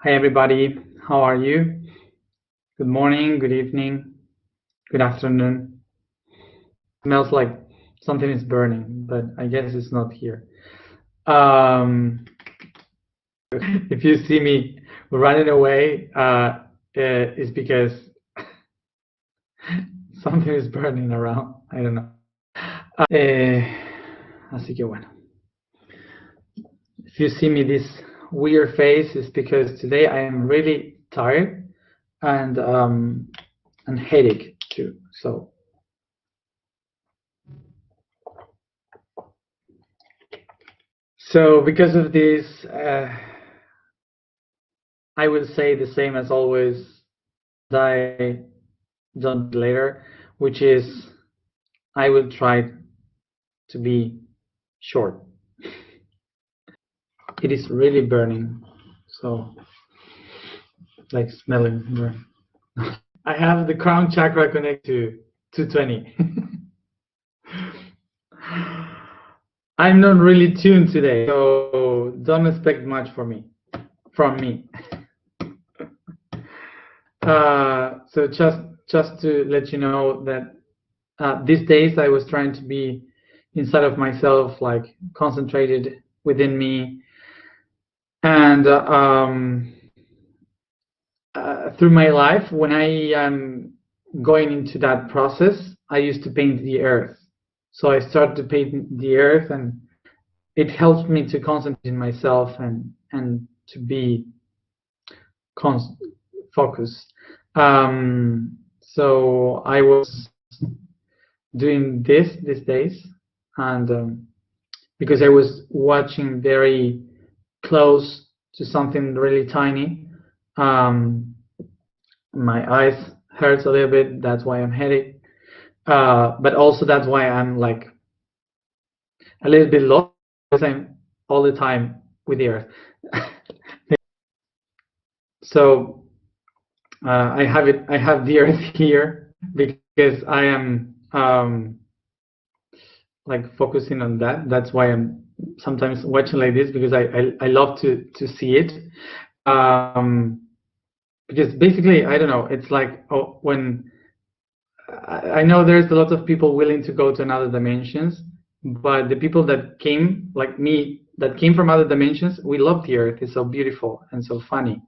Hi everybody, how are you? Good morning, good evening, good afternoon. Smells like something is burning, but I guess it's not here. If you see me running away, it's because something is burning around. I don't know. Así que bueno. If you see me this weird face, it's because today I am really tired and headache too. So because of this, I will say the same as always that I done later, which is I will try to be short. It is really burning, so like smelling burn. I have the crown chakra connected to 220. I'm not really tuned today, so don't expect much from me. So just to let you know that these days I was trying to be inside of myself, like concentrated within me, and through my life, when I am going into that process, I used to paint the earth. So I started to paint the earth, and it helps me to concentrate in myself and to be focused. So I was doing this these days, and because I was watching very close to something really tiny, my eyes hurts a little bit. That's why I'm headache, but also that's why I'm like a little bit lost because I'm all the time with the earth. So I have the earth here because I am like focusing on that. That's why I'm sometimes watching like this, because I love to see it. Because basically, I don't know, it's like when I know there's a lot of people willing to go to another dimensions, but the people that came, like me, that came from other dimensions, we love the earth. It's so beautiful and so funny.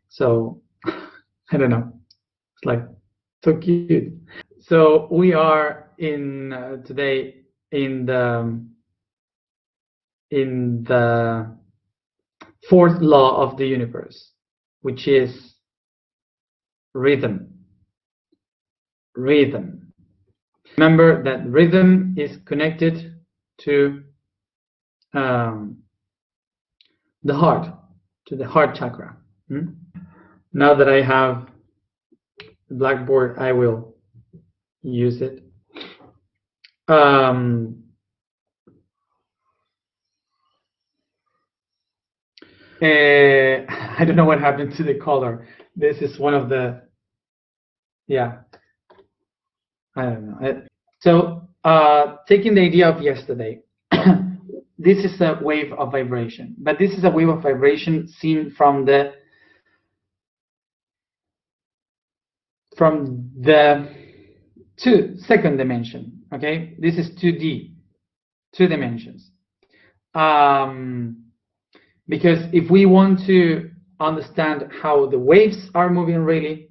So I don't know, it's like so cute. So we are in today in the fourth law of the universe, which is rhythm. Remember that rhythm is connected to the heart, to the heart chakra. Now that I have the blackboard, I will use it. I don't know what happened to the color. This is one of the, yeah, I don't know. So taking the idea of yesterday, this is a wave of vibration, but this is a wave of vibration seen from the second dimension. Okay, this is 2D, 2 dimensions. Because if we want to understand how the waves are moving really,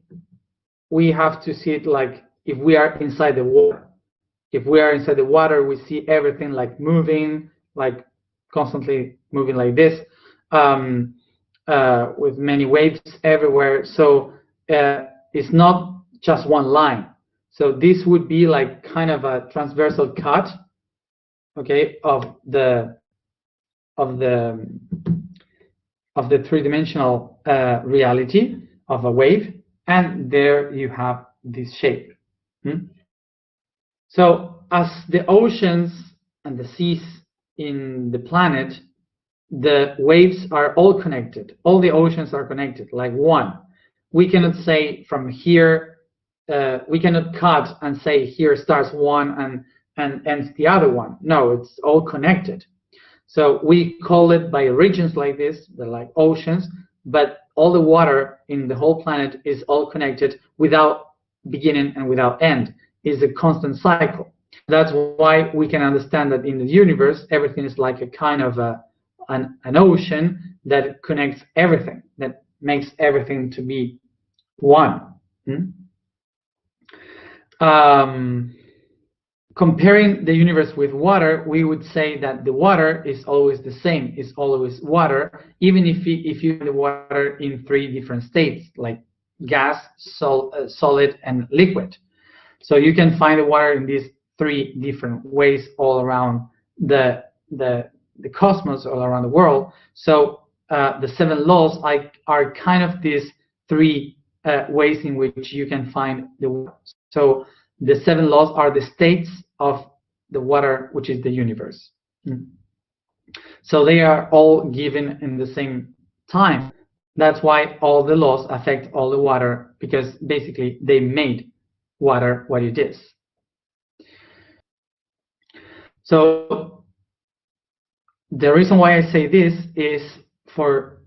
we have to see it like if we are inside the water. If we are inside the water, we see everything like moving, like constantly moving like this, with many waves everywhere. So it's not just one line. So this would be like kind of a transversal cut, okay, of the three-dimensional reality of a wave, and there you have this shape. So as the oceans and the seas in the planet, the waves are all connected. All the oceans are connected, like one. We cannot say from here, we cannot cut and say here starts one and ends the other one. No, it's all connected. So we call it by regions like this, they're like oceans, but all the water in the whole planet is all connected without beginning and without end. It's a constant cycle. That's why we can understand that in the universe, everything is like a kind of an ocean that connects everything, that makes everything to be one. Comparing the universe with water, we would say that the water is always the same, is always water, even if you have the water in 3 different states, like gas, solid, and liquid. So you can find the water in these 3 different ways all around the cosmos, all around the world. So the 7 laws are kind of these 3 ways in which you can find the water. So the 7 laws are the states of the water, which is the universe. So they are all given in the same time. That's why all the laws affect all the water, because basically they made water what it is. So the reason why I say this is for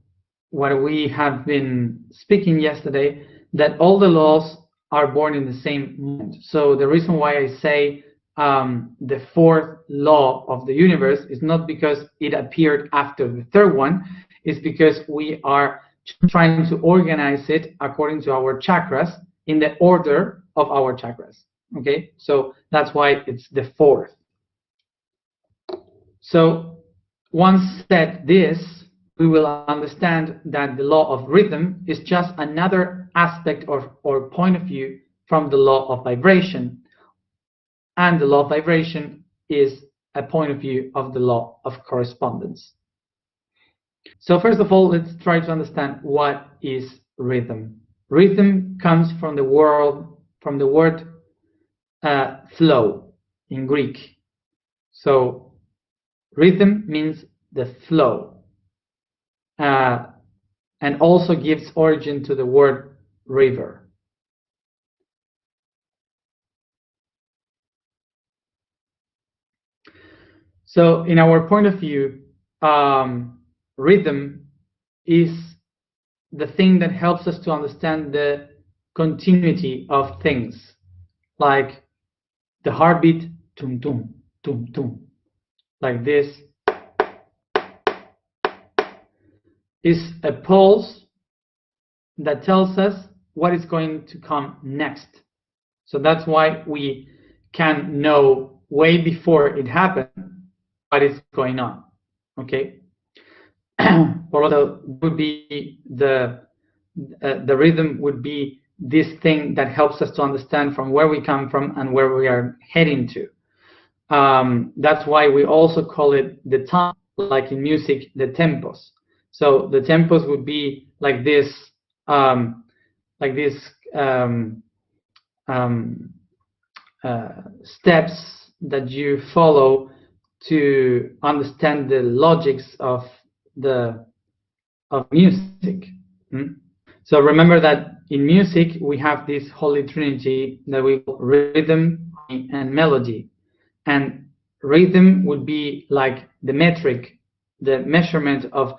what we have been speaking yesterday, that all the laws are born in the same moment. So the reason why I say the 4th law of the universe is not because it appeared after the 3rd one, it's because we are trying to organize it according to our chakras in the order of our chakras. Okay, so that's why it's the 4th. So once said this, we will understand that the law of rhythm is just another aspect or point of view from the law of vibration. And the law of vibration is a point of view of the law of correspondence. So first of all, let's try to understand what is rhythm. Rhythm comes from the word flow in Greek. So rhythm means the flow, and also gives origin to the word river. So in our point of view, rhythm is the thing that helps us to understand the continuity of things, like the heartbeat, tum tum tum tum, like this, is a pulse that tells us what is going to come next. So that's why we can know way before it happened what is going on. Okay. Also, would be the rhythm would be this thing that helps us to understand from where we come from and where we are heading to. That's why we also call it the time, like in music, the tempos. So the tempos would be like this, steps that you follow to understand the logics of music. So remember that in music we have this holy trinity that we call rhythm and melody. And rhythm would be like the metric, the measurement of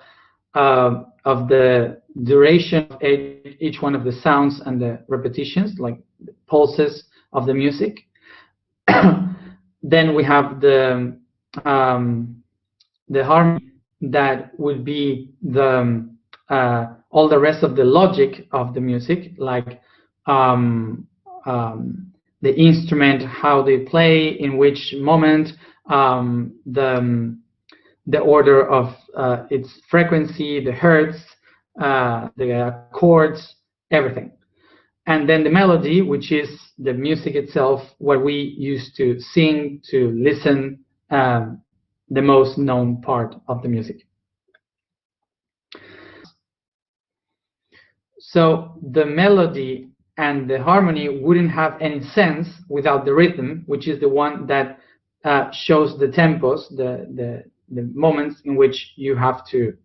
the duration of each one of the sounds and the repetitions, like the pulses of the music. Then we have the harmony, that would be the all the rest of the logic of the music, like the instrument, how they play, in which moment, the order of its frequency, the hertz, the chords, everything. And then the melody, which is the music itself, what we used to sing, to listen, the most known part of the music. So the melody and the harmony wouldn't have any sense without the rhythm, which is the one that shows the tempos, the moments in which you have to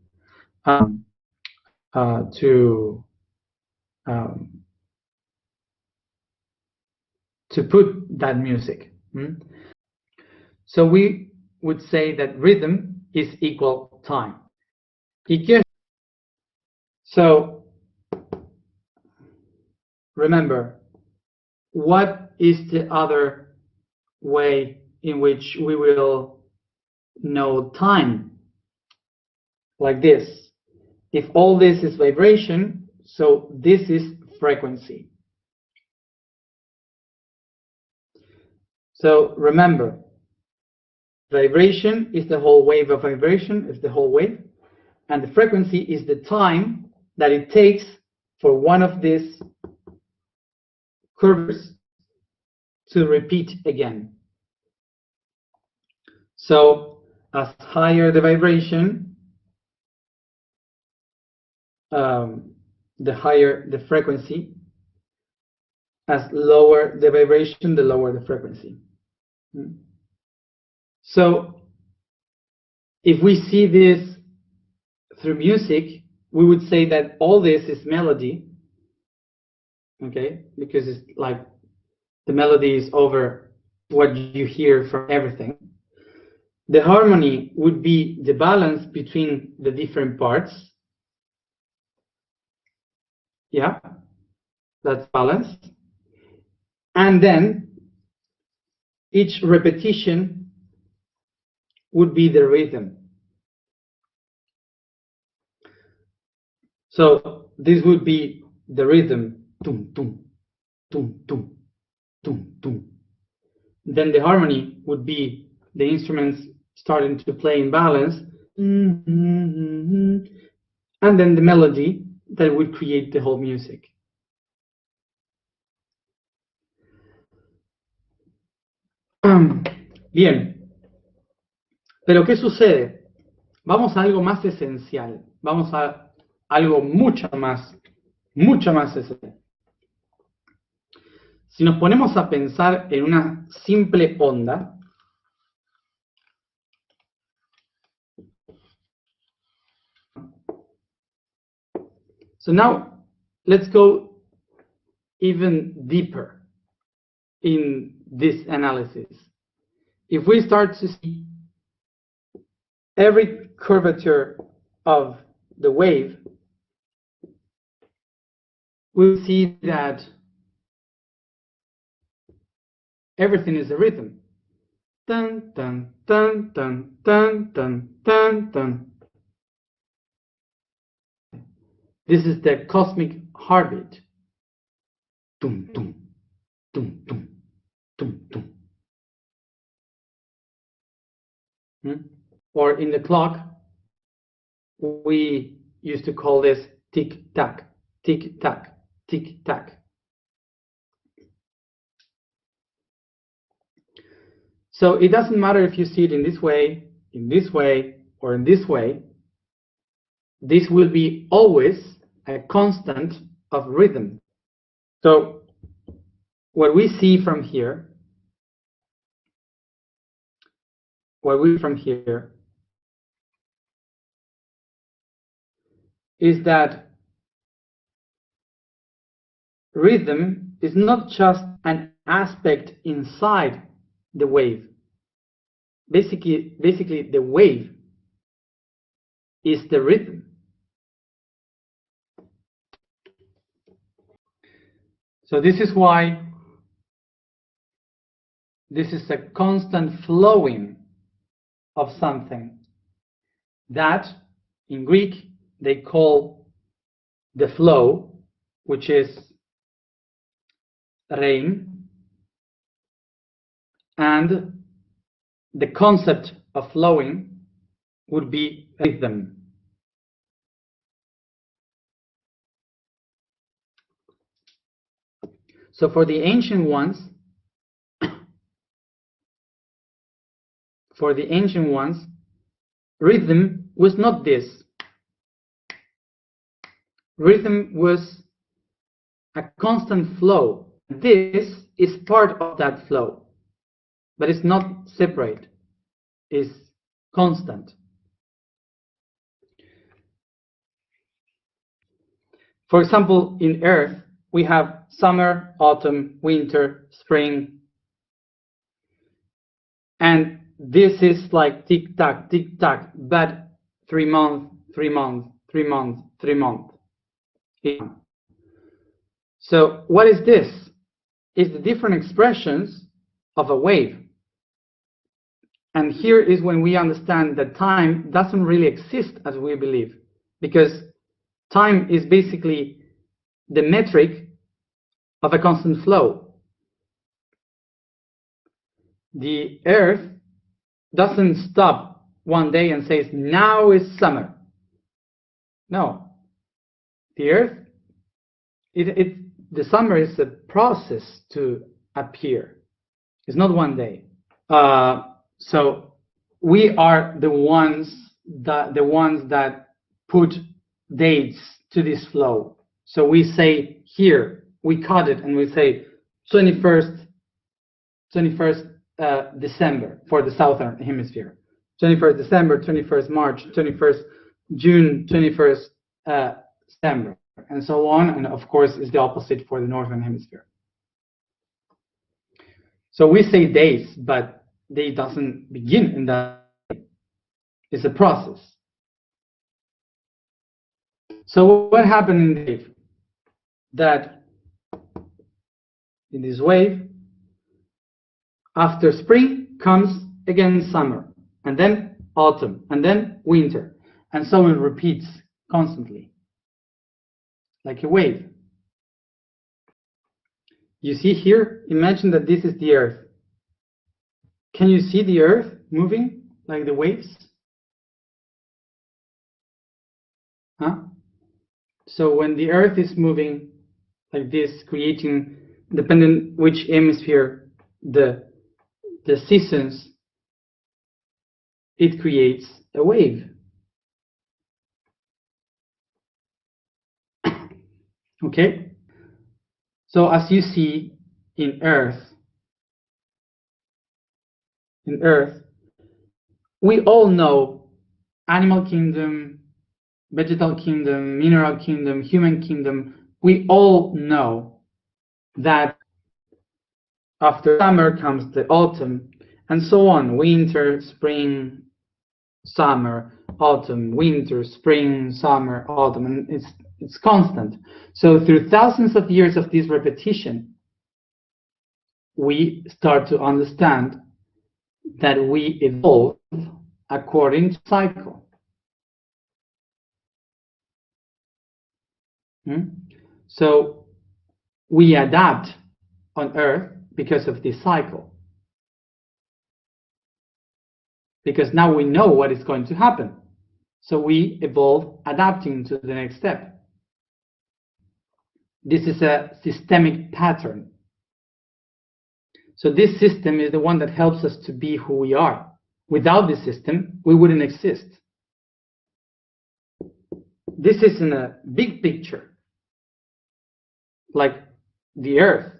put that music. So we would say that rhythm is equal time. So remember, what is the other way in which we will know time? Like this. If all this is vibration, so this is frequency. So remember, vibration is the whole wave of vibration, is the whole wave, and the frequency is the time that it takes for one of these curves to repeat again. So as higher the vibration, the higher the frequency. As lower the vibration, the lower the frequency. So if we see this through music, we would say that all this is melody, okay? Because it's like the melody is over what you hear from everything. The harmony would be the balance between the different parts. Yeah, that's balance. And then each repetition would be the rhythm. So this would be the rhythm. Tum, tum, tum, tum, tum, tum. Then the harmony would be the instruments starting to play in balance. And then the melody that would create the whole music. Bien. Pero ¿qué sucede? Vamos a algo más esencial. Vamos a algo mucho más esencial. Si nos ponemos a pensar en una simple onda, so now let's go even deeper in this analysis. If we start to see every curvature of the wave, we'll see that everything is a rhythm. Dun, dun, dun, dun, dun, dun, dun, dun. This is the cosmic heartbeat. Dum, dum, dum, dum, dum, dum. Or in the clock, we used to call this tick-tack, tick-tack, tick-tack. So it doesn't matter if you see it in this way, or in this way. This will be always a constant of rhythm. So what we see from here, is that rhythm is not just an aspect inside the wave. Basically the wave is the rhythm. So this is why this is a constant flowing of something that in Greek they call the flow, which is rein, and the concept of flowing would be rhythm. So for the ancient ones, rhythm was not this. Rhythm was a constant flow. This is part of that flow, but it's not separate. It's constant. For example, in Earth, we have summer, autumn, winter, spring. And this is like tick-tack, tick-tack, but 3 months, 3 months, 3 months, 3 months. So what is this? It's the different expressions of a wave. And here is when we understand that time doesn't really exist as we believe, because time is basically the metric of a constant flow. The Earth doesn't stop one day and says, now is summer. No. The Earth, the summer is a process to appear. It's not one day. So we are the ones that put dates to this flow. So we say here, we cut it and we say 21st December for the southern hemisphere, 21st December, 21st March, 21st June, 21st September, and so on. And of course, is the opposite for the northern hemisphere. So we say days, but day doesn't begin in that day. It's a process. So what happened in the wave? That in this wave, after spring comes again summer, and then autumn, and then winter, and so it repeats constantly, like a wave. You see here, imagine that this is the Earth. Can you see the Earth moving like the waves? Huh? So when the Earth is moving like this, creating, depending which hemisphere, the seasons, it creates a wave. Okay? So as you see in Earth, we all know animal kingdom, vegetal kingdom, mineral kingdom, human kingdom. We all know that after summer comes the autumn, and so on, winter, spring, summer, autumn, winter, spring, summer, autumn, and it's constant. So through thousands of years of this repetition, we start to understand that we evolve according to cycle. So we adapt on Earth because of this cycle. Because now we know what is going to happen. So we evolve adapting to the next step. This is a systemic pattern. So this system is the one that helps us to be who we are. Without this system, we wouldn't exist. This is in a big picture, like the Earth.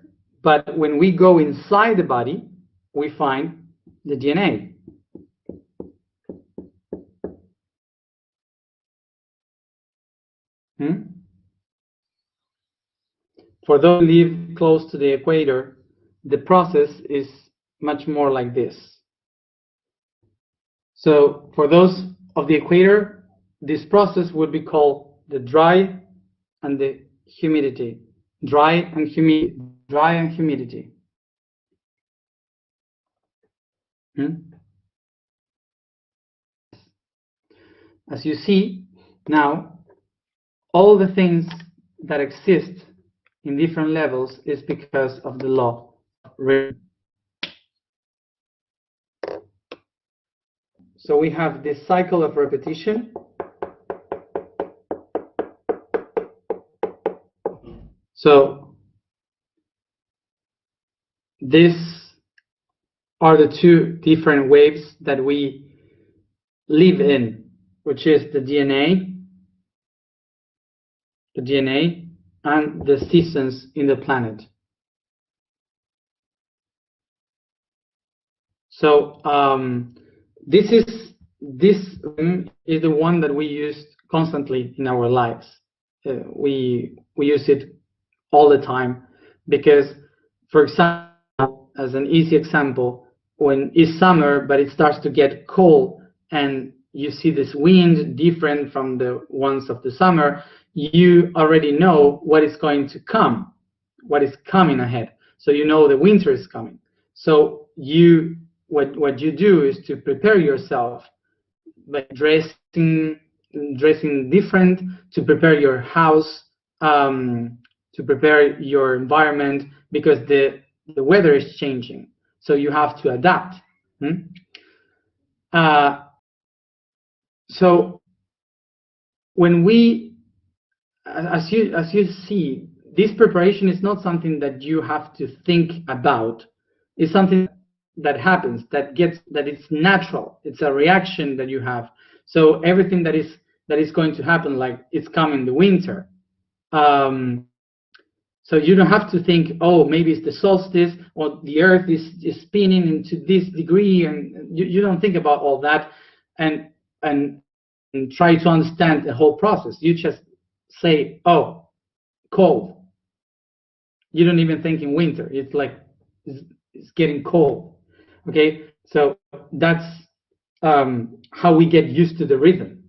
But when we go inside the body, we find the DNA. For those who live close to the equator, the process is much more like this. So for those of the equator, this process would be called the dry and the humidity. Dry and humidity. As you see now, all the things that exist in different levels is because of the law of rhythm. So we have this cycle of repetition. So these are the two different waves that we live in, which is the DNA and the seasons in the planet. So this is the one that we use constantly in our lives. We use it all the time because, for example, as an easy example, when it's summer but it starts to get cold and you see this wind different from the ones of the summer, you already know what is going to come. what is coming ahead. So you know the winter is coming. So what you do is to prepare yourself by dressing different, to prepare your house, to prepare your environment, because the weather is changing. So you have to adapt. So when we, as you see, this preparation is not something that you have to think about. It's something that happens, that it's natural. It's a reaction that you have. So everything that is going to happen, like it's coming the winter. So you don't have to think, oh, maybe it's the solstice, or the earth is spinning into this degree, and you don't think about all that and try to understand the whole process. You just say, oh, cold. You don't even think in winter. It's like it's getting cold. Okay, so that's how we get used to the rhythm.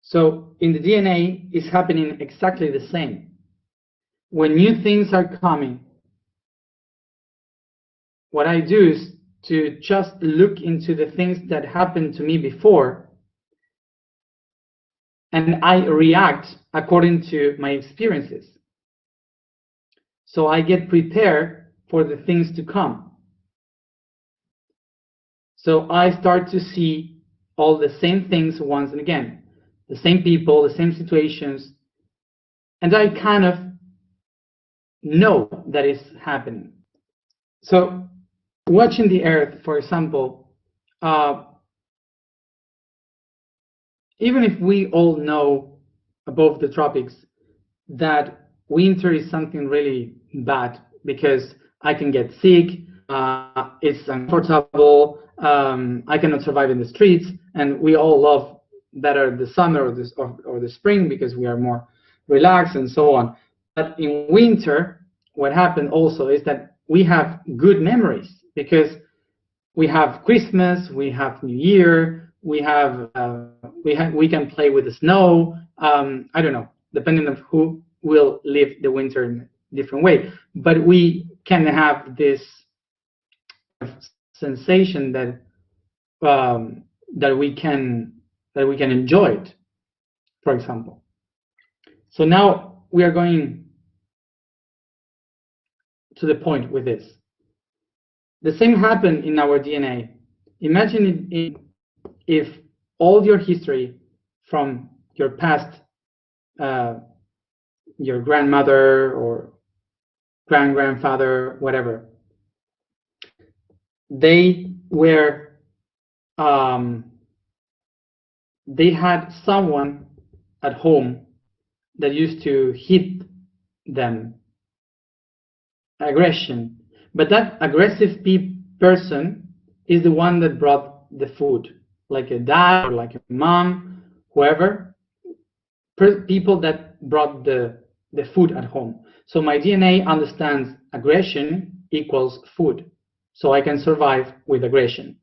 So in the DNA, it's happening exactly the same. When new things are coming, what I do is to just look into the things that happened to me before, and I react according to my experiences. So I get prepared for the things to come. So I start to see all the same things once and again, the same people, the same situations, and I kind of know that is happening. So watching the earth, for example, even if we all know above the tropics that winter is something really bad, because I can get sick, it's uncomfortable, I cannot survive in the streets, and we all love better the summer or the spring because we are more relaxed and so on. But in winter, what happened also is that we have good memories, because we have Christmas, we have New Year, we can play with the snow. I don't know, depending on who will live the winter in a different way. But we can have this sensation that that we can enjoy it, for example. So now we are going to the point with this. The same happened in our DNA. Imagine if all your history from your past, your grandmother or grandfather, whatever, they were, they had someone at home that used to hit them, aggression. But that aggressive person is the one that brought the food, like a dad or like a mom, whoever, people that brought the food at home. So my DNA understands aggression equals food, so I can survive with aggression.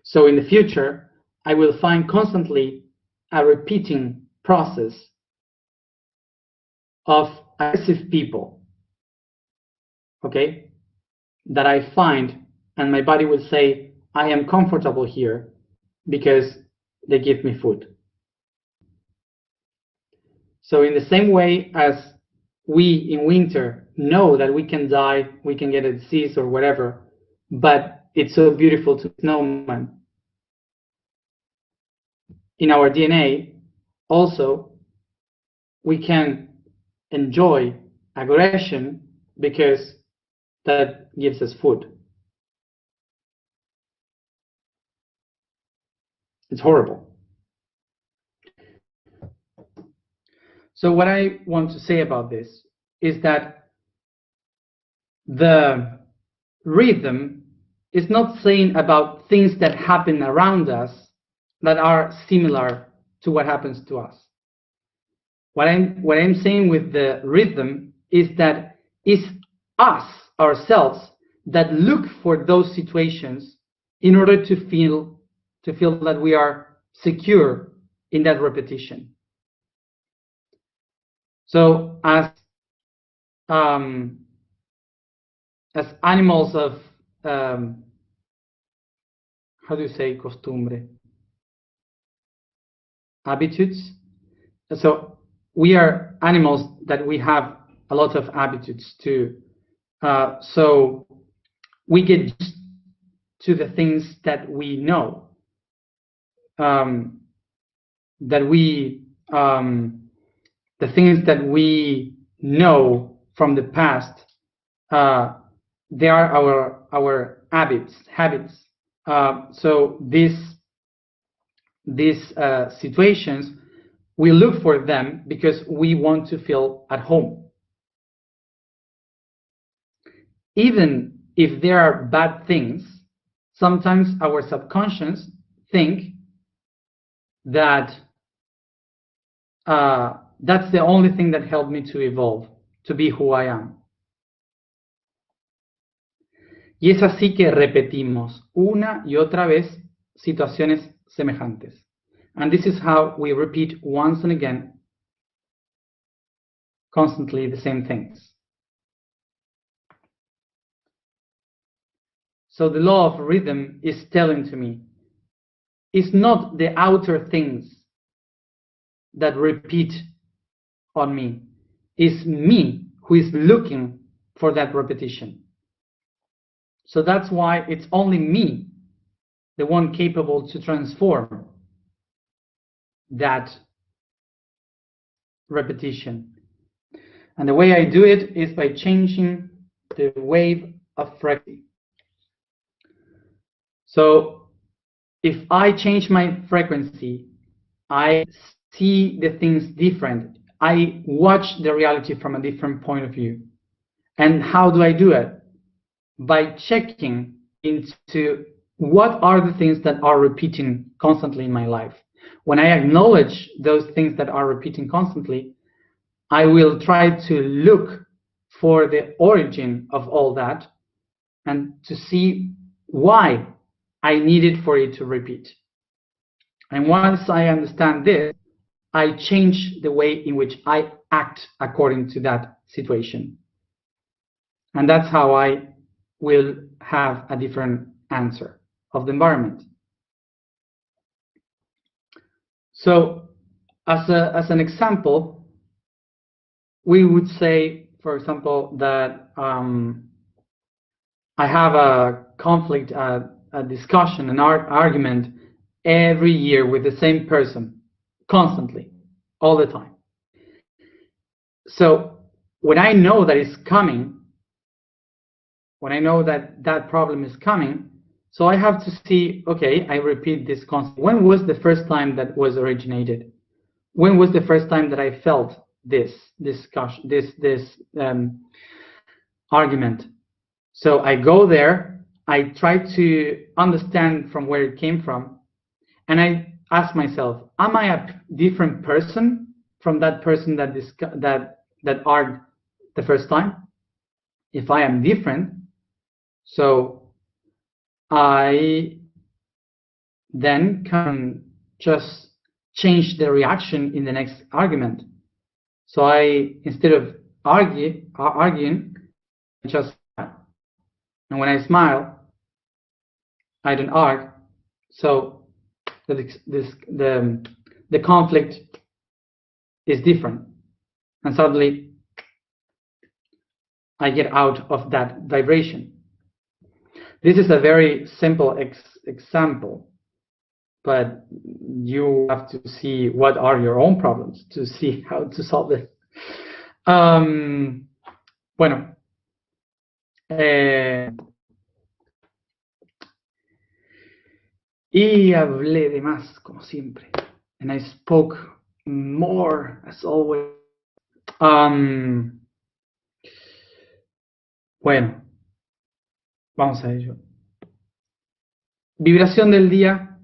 So in the future, I will find constantly a repeating process of aggressive people, okay, that I find, and my body will say, I am comfortable here because they give me food. So in the same way as we in winter know that we can die, we can get a disease or whatever, but it's so beautiful to snowman. In our DNA, also, we can enjoy aggression because that gives us food. It's horrible. So what I want to say about this is that the rhythm is not saying about things that happen around us that are similar to what happens to us. What I'm saying with the rhythm is that it's us, ourselves, that look for those situations in order to feel that we are secure in that repetition. So as as animals of how do you say costumbre? Habitudes. So we are animals that we have a lot of habitudes too. So we get used to the things that we know, that we the things that we know from the past. They are our habits. So these situations, we look for them because we want to feel at home. Even if there are bad things, sometimes our subconscious think that that's the only thing that helped me to evolve, to be who I am. Y es así que repetimos una y otra vez situaciones semejantes. And this is how we repeat once and again, constantly the same things. So the law of rhythm is telling to me, it's not the outer things that repeat on me. It's me who is looking for that repetition. So that's why it's only me, the one capable to transform that repetition. And the way I do it is by changing the wave of frequency. So if I change my frequency, I see the things different. I watch the reality from a different point of view. And how do I do it? By checking into what are the things that are repeating constantly in my life. When I acknowledge those things that are repeating constantly, I will try to look for the origin of all that and to see why I needed for it to repeat. And once I understand this, I change the way in which I act according to that situation. And that's how I will have a different answer of the environment. So as an example, we would say, for example, that I have a conflict, a discussion, an argument every year with the same person, constantly, all the time. So when I know that it's coming, when I know that that problem is coming, so I have to see, okay, I repeat this constantly. When was the first time that was originated? When was the first time that I felt this discussion, this argument? So I go there, I try to understand from where it came from, and I ask myself, am I a different person from that person that argued the first time? If I am different, so I then can just change the reaction in the next argument. So I, instead of arguing, I just smile. And when I smile, I don't argue. So the conflict is different. And suddenly I get out of that vibration. This is a very simple example, but you have to see what are your own problems to see how to solve it. Bueno, y hablé de más, como siempre, and I spoke more as always. Bueno, vamos a ello. Vibración del día,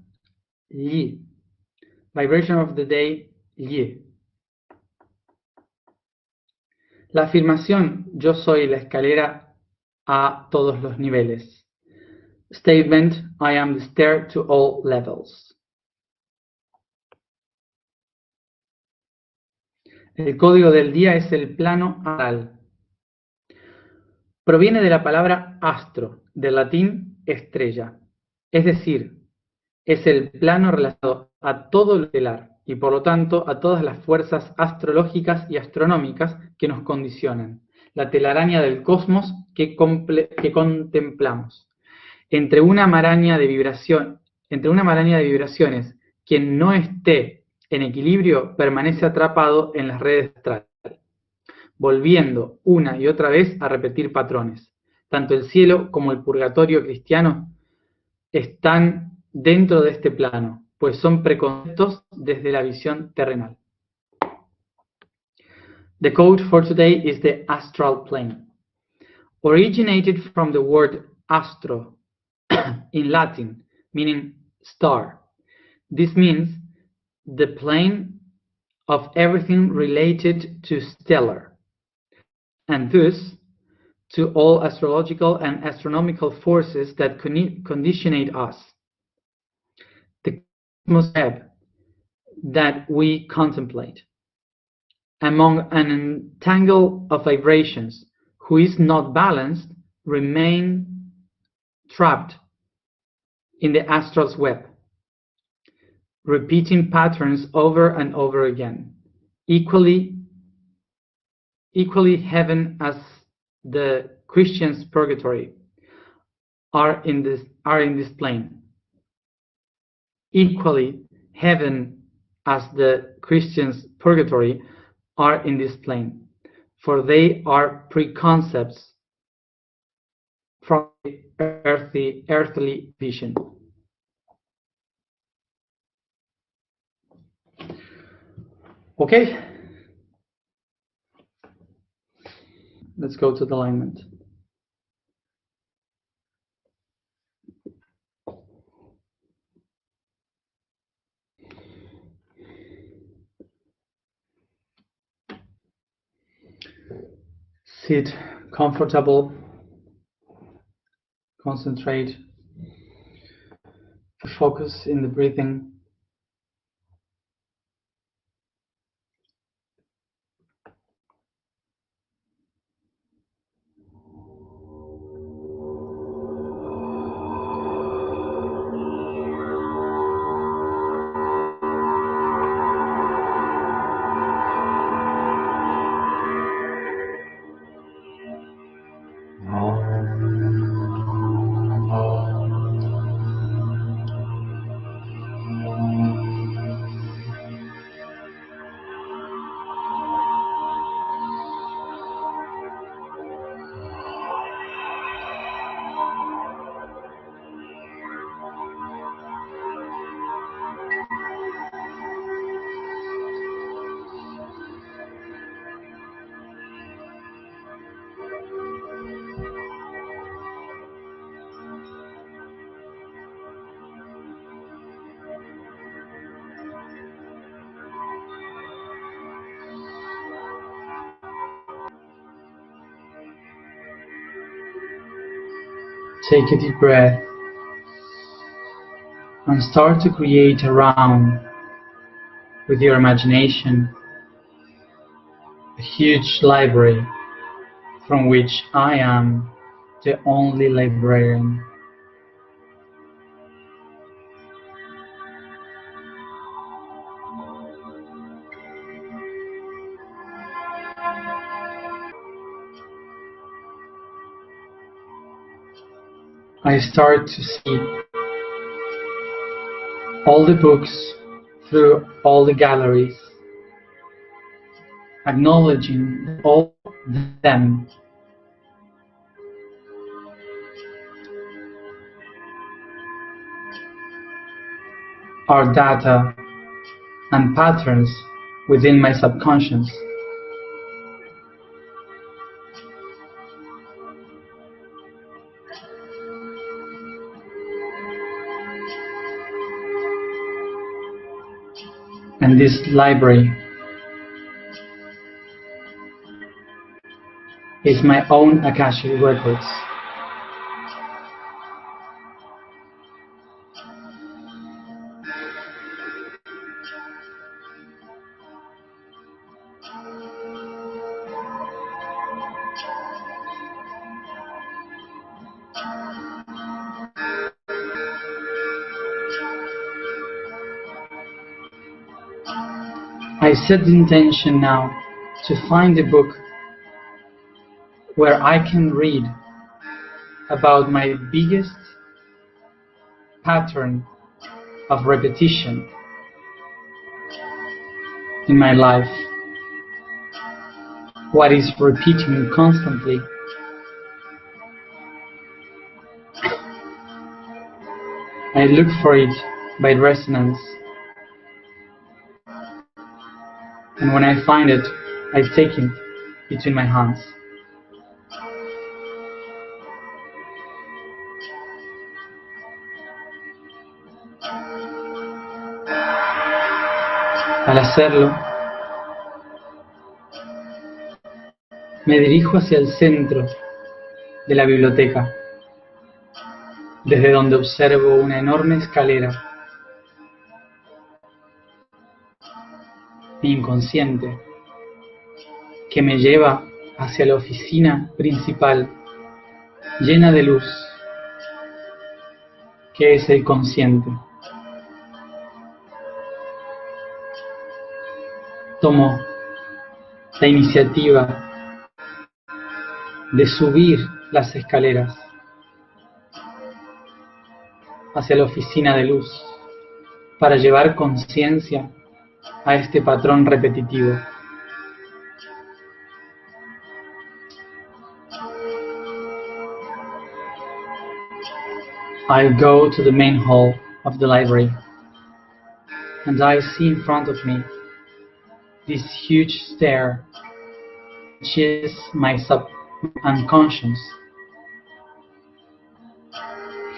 Yi. Vibration of the day, Yi. La afirmación, yo soy la escalera a todos los niveles. Statement, I am the stair to all levels. El código del día es el plano astral. Proviene de la palabra astro, del latín estrella, es decir, es el plano relacionado a todo lo estelar y por lo tanto a todas las fuerzas astrológicas y astronómicas que nos condicionan, la telaraña del cosmos que contemplamos. Entre una maraña de vibraciones, quien no esté en equilibrio permanece atrapado en las redes astrales, volviendo una y otra vez a repetir patrones. Tanto el cielo como el purgatorio cristiano están dentro de este plano, pues son preconceptos desde la visión terrenal. The code for today is the astral plane. Originated from the word astro in Latin, meaning star. This means the plane of everything related to stellar, and thus to all astrological and astronomical forces that conditionate us. The cosmos web that we contemplate, among an entangle of vibrations, who is not balanced, remain trapped in the astral's web, repeating patterns over and over again, equally heaven as the Christian's purgatory are in this plane. Equally heaven as the Christian's purgatory are in this plane, for they are preconcepts from the earthly vision. Okay, let's go to the alignment. Sit comfortable, concentrate, focus in the breathing. Take a deep breath and start to create around, with your imagination, a huge library from which I am the only librarian. I start to see all the books through all the galleries, acknowledging that all of them are data and patterns within my subconscious. And this library is my own Akashic records. I set the intention now to find a book where I can read about my biggest pattern of repetition in my life, what is repeating constantly. I look for it by resonance, and when I find it, I take it between my hands. Al hacerlo, me dirijo hacia el centro de la biblioteca, desde donde observo una enorme escalera. Mi inconsciente, que me lleva hacia la oficina principal, llena de luz, que es el consciente. Tomo la iniciativa de subir las escaleras hacia la oficina de luz para llevar conciencia a este patrón repetitivo. I go to the main hall of the library, and I see in front of me this huge stair, which is my unconscious,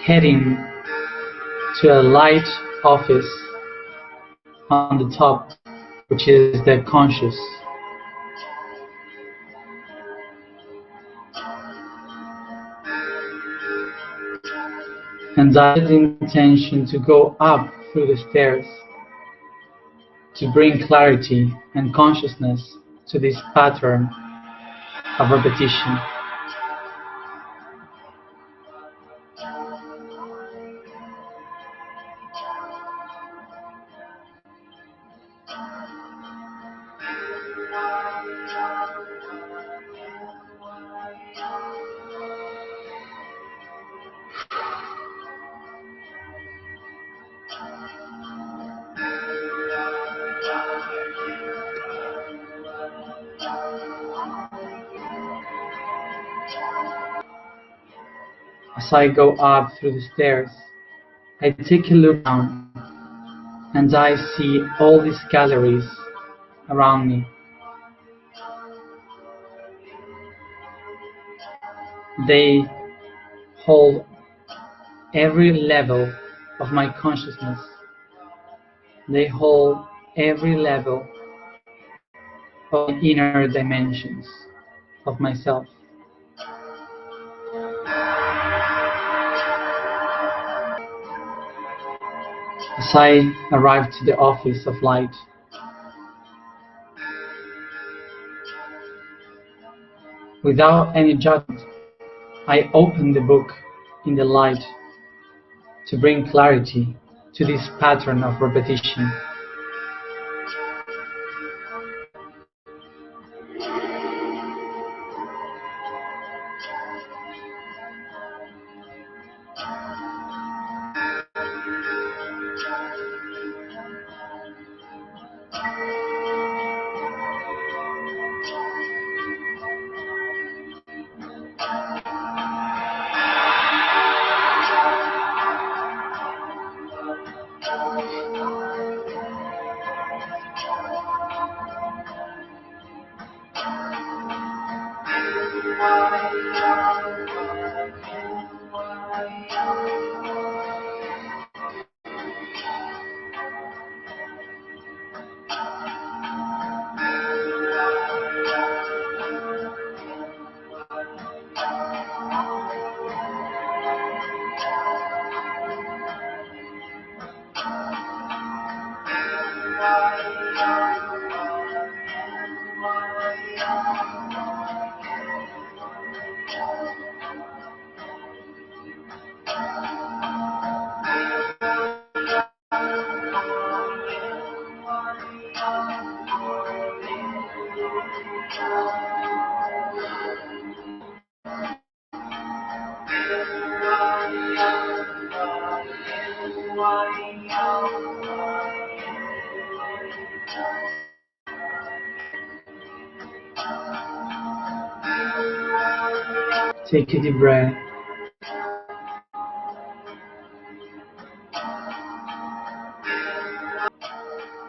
heading to a light office on the top, which is the conscious. And I have the intention to go up through the stairs to bring clarity and consciousness to this pattern of repetition. As I go up through the stairs, I take a look down, and I see all these galleries around me. They hold every level of my consciousness. They hold every level of the inner dimensions of myself. As I arrive to the office of light, without any judgment, I open the book in the light to bring clarity to this pattern of repetition. Take a deep breath.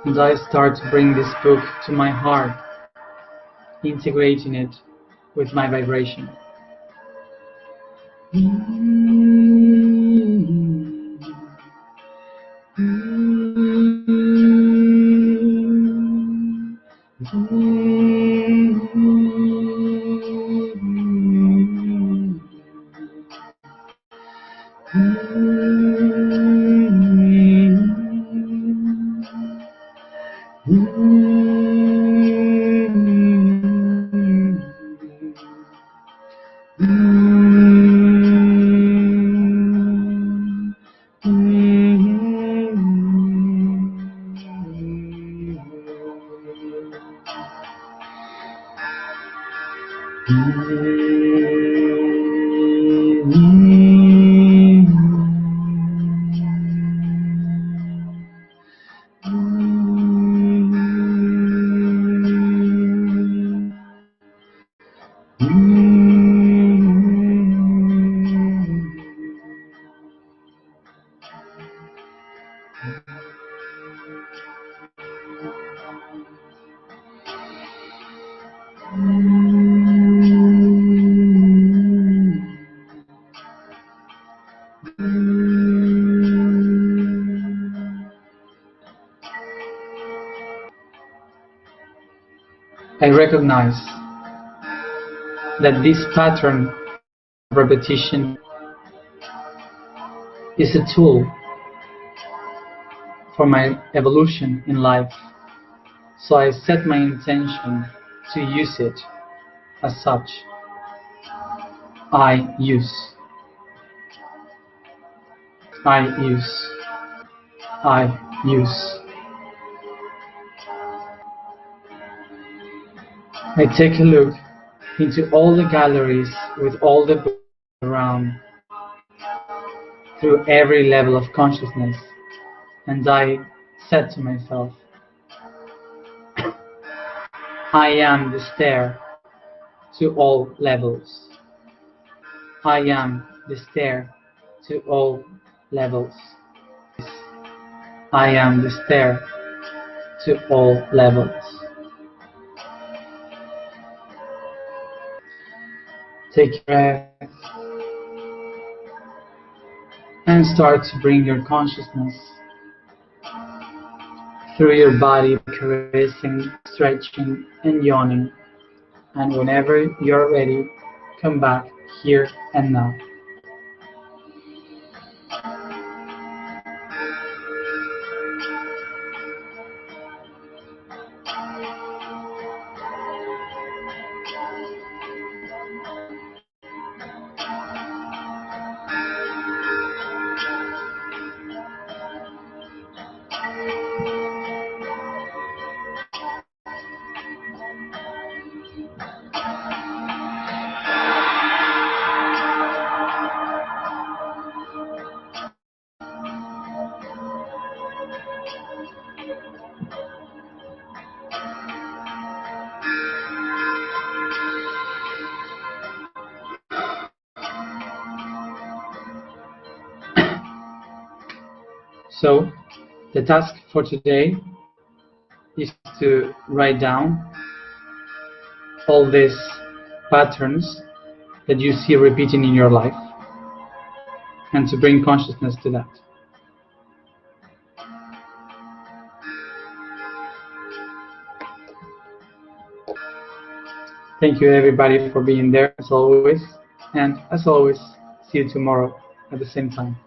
And I start to bring this book to my heart, integrating it with my vibration. I recognize that this pattern of repetition is a tool for my evolution in life, so I set my intention to use it as such. I use. I use. I use. I take a look into all the galleries with all the books around, through every level of consciousness, and I said to myself, I am the stair to all levels. I am the stair to all levels. I am the stair to all levels. Take a breath and start to bring your consciousness through your body, caressing, stretching, and yawning. And whenever you're ready, come back here and now. So, the task for today is to write down all these patterns that you see repeating in your life and to bring consciousness to that. Thank you everybody for being there as always, and as always, see you tomorrow at the same time.